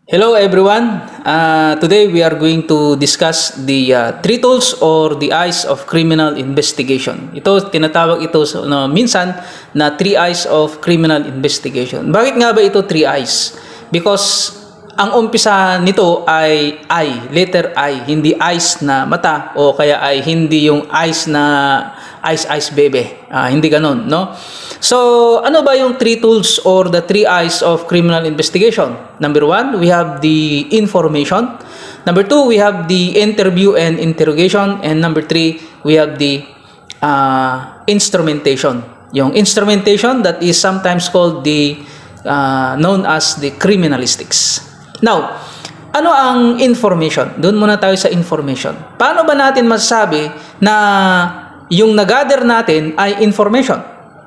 Hello everyone. Today we are going to discuss the three tools or the eyes of criminal investigation. Ito tinatawag ito minsan na three eyes of criminal investigation. Bakit nga ba ito three eyes? Because ang umpisa nito ay I, letter I, hindi eyes na mata o kaya ay hindi yung eyes na eyes bebe. Hindi ganun, no? So, ano ba yung three tools or the three eyes of criminal investigation? Number one, we have the information. Number two, we have the interview and interrogation. And number three, we have the instrumentation. Yung instrumentation that is sometimes called the known as the criminalistics. Now, ano ang information? Doon muna tayo sa information. Paano ba natin masasabi na yung nag-gather natin ay information?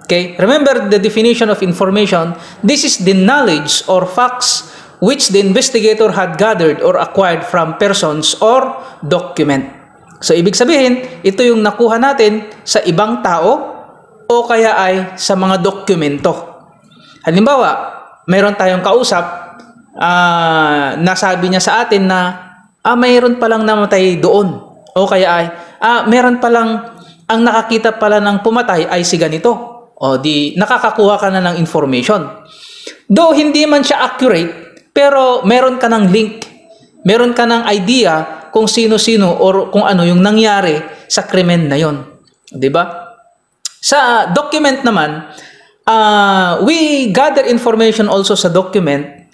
Okay? Remember the definition of information. This is the knowledge or facts which the investigator had gathered or acquired from persons or document. So, ibig sabihin, ito yung nakuha natin sa ibang tao o kaya ay sa mga dokumento. Halimbawa, mayroon tayong kausap, nasabi niya sa atin na mayroon palang namatay doon o kaya ay mayroon palang ang nakakita pala ng pumatay ay si ganito o di nakakakuha ka na ng information. Though hindi man siya accurate, pero meron ka ng link, meron ka ng idea kung sino-sino or kung ano yung nangyari sa krimen na yon, di ba? Sa document naman, we gather information also sa document.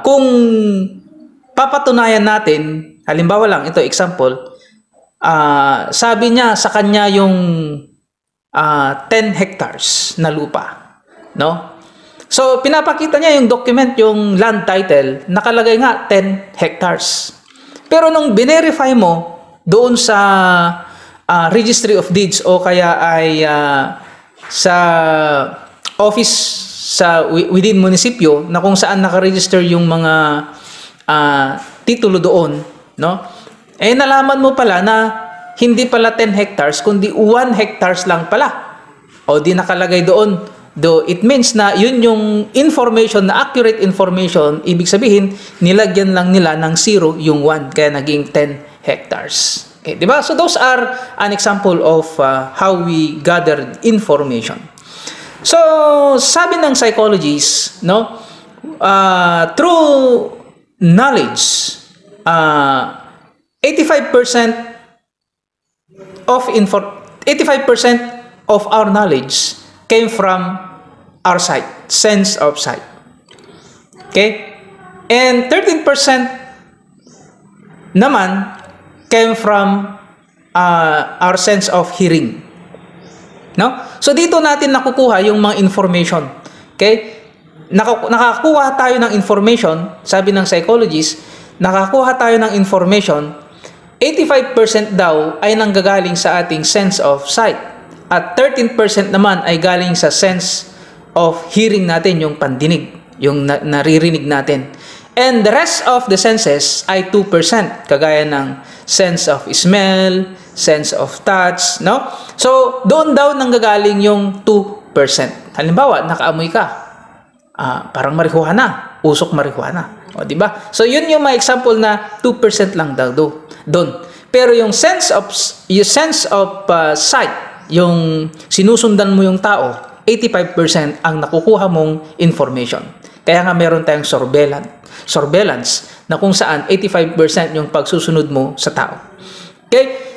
Kung papatunayan natin, halimbawa lang, ito example, sabi niya sa kanya yung 10 hectares na lupa, no? So, pinapakita niya yung document, yung land title, nakalagay nga 10 hectares. Pero nung binerify mo doon sa Registry of Deeds o kaya ay sa office sa within munisipyo na kung saan nakaregister yung mga titulo doon, no? Eh nalaman mo pala na hindi pala 10 hectares kundi 1 hectares lang pala. O di nakalagay doon. Though it means na yun yung information na accurate information, ibig sabihin nilagyan lang nila ng 0 yung 1 kaya naging 10 hectares. Okay, di ba? So those are an example of how we gather information. So, sabi ng psychologists, no, through knowledge, 85% of our knowledge came from our sight, sense of sight. Okay? And 13% naman came from our sense of hearing. No? So dito natin nakukuha yung mga information. Okay? Nakakuha tayo ng information, sabi ng psychologist, nakakuha tayo ng information, 85% daw ay nanggagaling sa ating sense of sight. At 13% naman ay galing sa sense of hearing natin, yung pandinig, yung naririnig natin. And the rest of the senses ay 2%, kagaya ng sense of smell, sense of touch, no? So, doon daw nanggagaling yung 2%. Halimbawa, nakaamoy ka. Parang marihuana, usok marihuana. O, di ba? So, yun yung mga example na 2% lang daw doon. Pero yung sense of sight, yung sinusundan mo yung tao, 85% ang nakukuha mong information. Kaya nga meron tayong surveillance na kung saan 85% yung pagsusunod mo sa tao. Okay?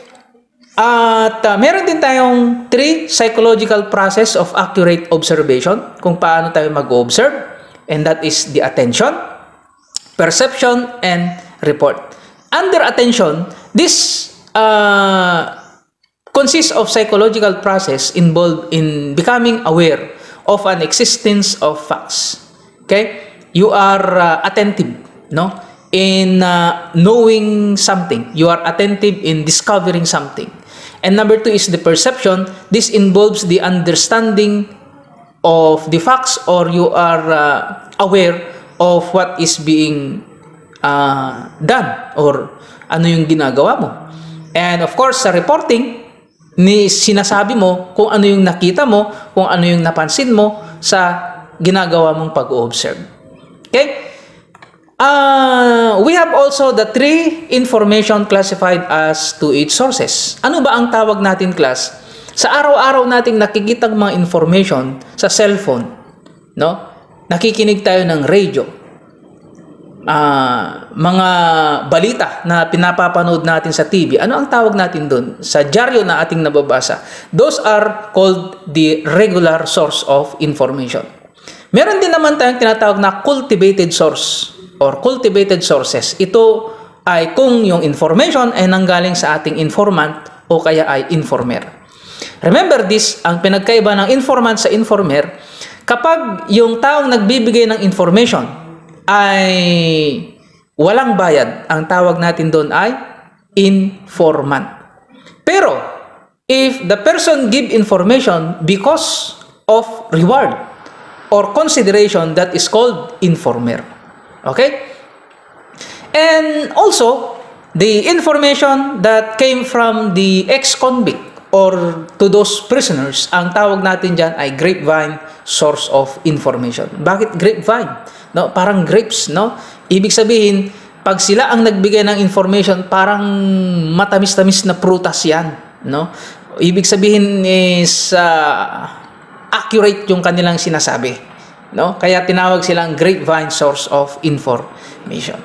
At meron din tayong 3 psychological process of accurate observation kung paano tayo mag-observe, and that is the attention, perception, and report. Under attention, this consists of psychological process involved in becoming aware of an existence of facts. Okay? You are attentive, no? In knowing something. You are attentive in discovering something. And number 2 is the perception. This involves the understanding of the facts, or you are aware of what is being done or ano yung ginagawa mo. And of course, sa reporting, sinasabi mo kung ano yung nakita mo, kung ano yung napansin mo sa ginagawa mong pag-observe. Okay? We have also the three information classified as 2H sources. Ano ba ang tawag natin, class? Sa araw-araw nating nakikitang mga information sa cellphone, no? Nakikinig tayo ng radio, mga balita na pinapapanood natin sa TV. Ano ang tawag natin doon? Sa dyaryo na ating nababasa. Those are called the regular source of information. Meron din naman tayong tinatawag na cultivated source or cultivated sources. Ito ay kung yung information ay nanggaling sa ating informant o kaya ay informer. Remember this, ang pinagkaiba ng informant sa informer, kapag yung taong nagbibigay ng information ay walang bayad, ang tawag natin doon ay informant. Pero, if the person give information because of reward or consideration, that is called informer. Okay? And also, the information that came from the ex-convict or to those prisoners, ang tawag natin dyan ay grapevine source of information. Bakit grapevine? No, parang grapes, no? Ibig sabihin, pag sila ang nagbigay ng information, parang matamis-tamis na prutas yan, no? Ibig sabihin is accurate yung kanilang sinasabi, no? Kaya tinawag silang grapevine source of information.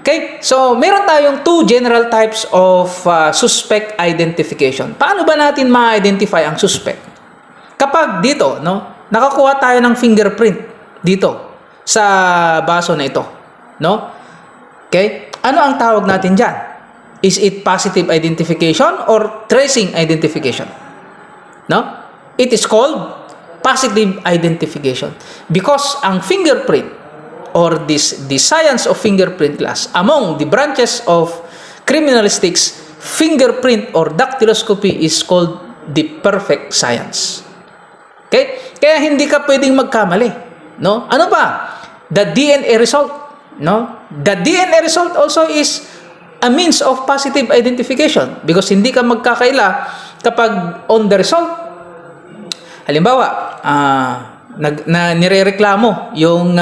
Okay? So, meron tayong two general types of suspect identification. Paano ba natin ma-identify ang suspect? Kapag dito, no, nakakuha tayo ng fingerprint dito sa baso na ito, no? Okay? Ano ang tawag natin dyan? Is it positive identification or tracing identification? No? It is called positive identification because ang fingerprint or the science of fingerprint, class, among the branches of criminalistics, fingerprint or dactyloscopy is called the perfect science. Okay? Kaya hindi ka pwedeng magkamali, no? Ano ba? The DNA result, no? The DNA result also is a means of positive identification because hindi ka magkakaila kapag on the result, halimbawa, nirereklamo yung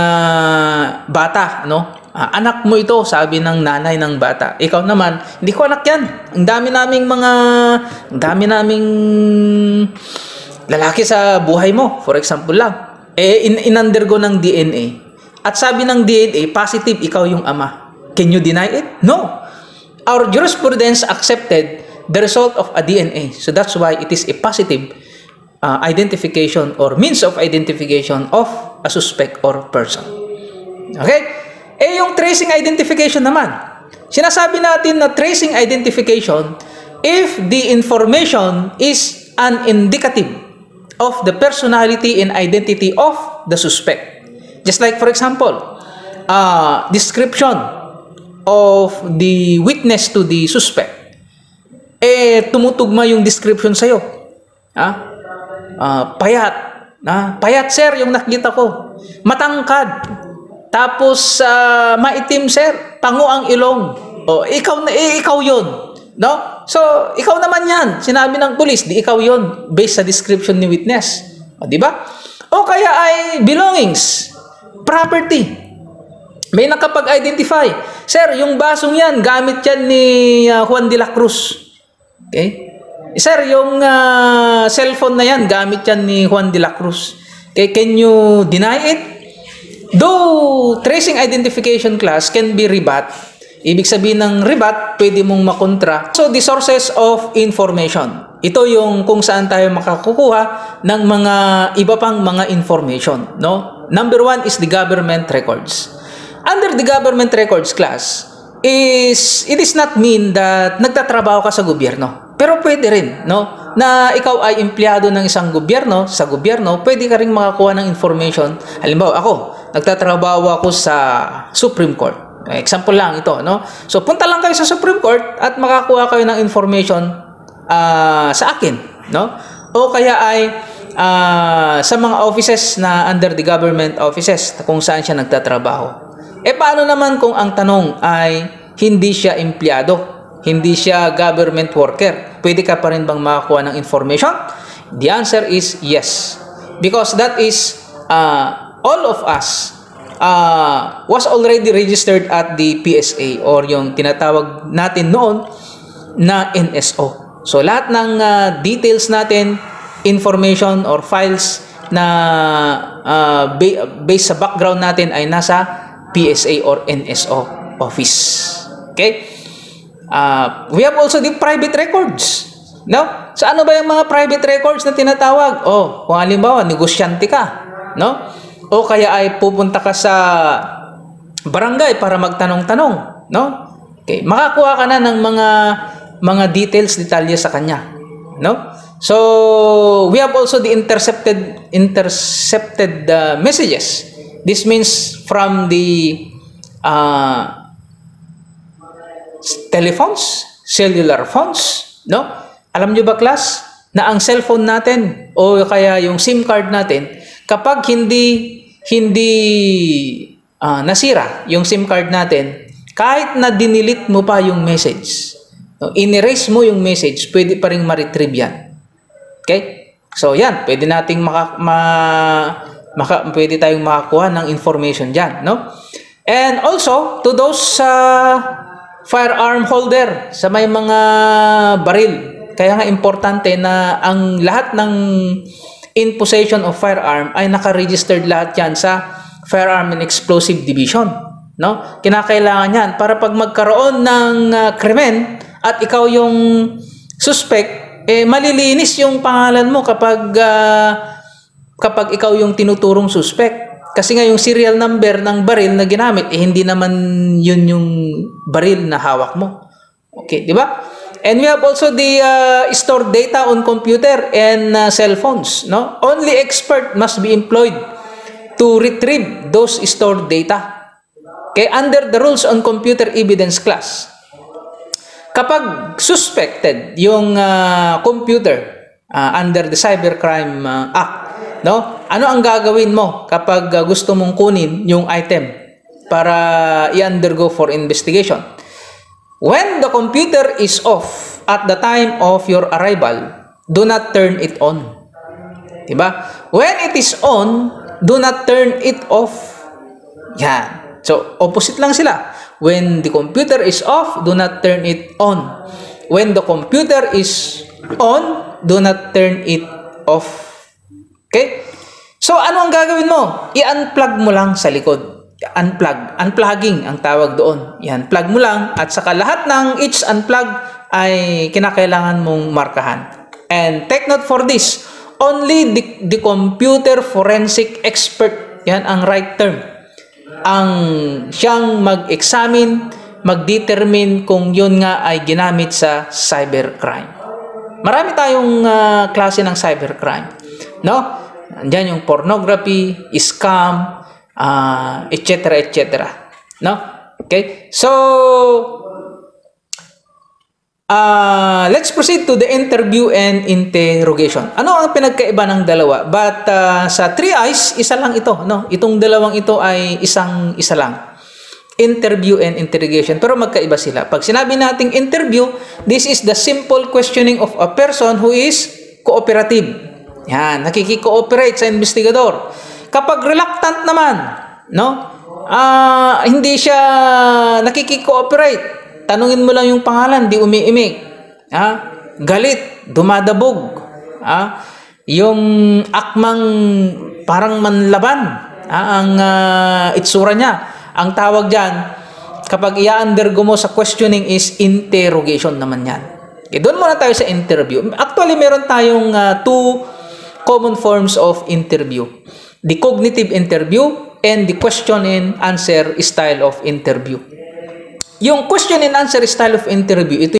bata, no? Anak mo ito, sabi ng nanay ng bata. Ikaw naman, hindi ko anak yan. Ang dami naming lalaki sa buhay mo, for example lang. In-undergo ng DNA. At sabi ng DNA, positive, ikaw yung ama. Can you deny it? No. Our jurisprudence accepted the result of a DNA. So that's why it is a positive identification or means of identification of a suspect or person. Okay? Yung tracing identification naman. Sinasabi natin na tracing identification if the information is an indicative of the personality and identity of the suspect. Just like, for example, description of the witness to the suspect. Tumutugma yung description sa'yo. Payat. Payat, sir, yung nakita ko. Matangkad. Tapos, maitim, sir. Pango ang ilong. Ikaw yun. No? So, ikaw naman yan. Sinabi ng pulis, di ikaw yun. Based sa description ni witness. Di ba? O kaya ay belongings. Property. May nakapag-identify. Sir, yung basong yan, gamit yan ni Juan de la Cruz. Okay? Sir, yung cellphone na yan, gamit yan ni Juan de la Cruz. Okay, can you deny it? Though tracing identification, class, can be rebut. Ibig sabihin ng rebut, pwede mong makontra. So, the sources of information. Ito yung kung saan tayo makakukuha ng mga iba pang mga information, no? Number one is the government records. Under the government records, class, it is not mean that nagtatrabaho ka sa gobyerno. Pero pwede rin, no? Na ikaw ay empleyado ng isang gobyerno, sa gobyerno, pwede ka rin makakuha ng information. Halimbawa, ako, nagtatrabaho ako sa Supreme Court. Example lang ito, no? So, punta lang kayo sa Supreme Court at makakuha kayo ng information sa akin, no? O kaya ay sa mga offices na under the government offices kung saan siya nagtatrabaho. Paano naman kung ang tanong ay hindi siya empleyado, hindi siya government worker? Pwede ka pa rin bang makakuha ng information? The answer is yes. Because that is all of us was already registered at the PSA or yung tinatawag natin noon na NSO. So lahat ng details natin, information or files na based sa background natin ay nasa PSA or NSO office. Okay? We have also the private records. No? So ano ba yung mga private records na tinatawag? Kung halimbawa, negosyante ka, no? O kaya ay pupunta ka sa barangay para magtanong-tanong, no? Okay, makakuha ka na ng mga details, detalye sa kanya, no? So, we have also the intercepted messages. This means from the telephones, cellular phones, no? Alam nyo ba, class, na ang cellphone natin o kaya yung SIM card natin, kapag hindi nasira yung SIM card natin, kahit na dinilit mo pa yung message, no, in-erase mo yung message, pwede pa rin ma-retrieve yan. Okay? So, yan, pwede nating pwede tayong makakuha ng information dyan, no? And also, to those firearm holder sa may mga baril. Kaya nga importante na ang lahat ng in possession of firearm ay naka-registered lahat yan sa Firearm and Explosive Division. No? Kinakailangan yan para pag magkaroon ng krimen at ikaw yung suspect, malilinis yung pangalan mo kapag ikaw yung tinuturong suspect. Kasi nga yung serial number ng baril na ginamit, hindi naman yun yung baril na hawak mo. Okay, di ba? And we have also the stored data on computer and cell phones. No? Only expert must be employed to retrieve those stored data. Okay, under the rules on computer evidence class. Kapag suspected yung computer under the Cybercrime Act, no? Ano ang gagawin mo kapag gusto mong kunin yung item para i-undergo for investigation? When the computer is off at the time of your arrival, do not turn it on. Diba? When it is on, do not turn it off. Yan. So, opposite lang sila. When the computer is off, do not turn it on. When the computer is on, do not turn it off. Okay? So, ano ang gagawin mo? I-unplug mo lang sa likod. Unplugging ang tawag doon. I-unplug mo lang at saka lahat ng each unplug ay kinakailangan mong markahan. And take note for this, only the computer forensic expert, yan ang right term, ang siyang mag-examine, mag-determine kung yun nga ay ginamit sa cybercrime. Marami tayong klase ng cybercrime. No? Andiyan yung pornography, scam, etc. etc. No? Okay? So, let's proceed to the interview and interrogation. Ano ang pinagkaiba ng dalawa? But sa 3 eyes, isa lang ito. No? Itong dalawang ito ay isa lang. Interview and interrogation. Pero magkaiba sila. Pag sinabi nating interview, this is the simple questioning of a person who is cooperative. Yan, nakiki-cooperate sa investigador. Kapag reluctant naman, no? Hindi siya nakiki-cooperate. Tanungin mo lang yung pangalan, di umiimik. Galit, dumadabog. Yung akmang parang manlaban. Ang itsura niya. Ang tawag diyan, kapag i-undergo mo sa questioning is interrogation naman yan. Okay, doon muna tayo sa interview. Actually, meron tayong 2 common forms of interview. The cognitive interview and the question and answer style of interview. Yung question and answer style of interview, ito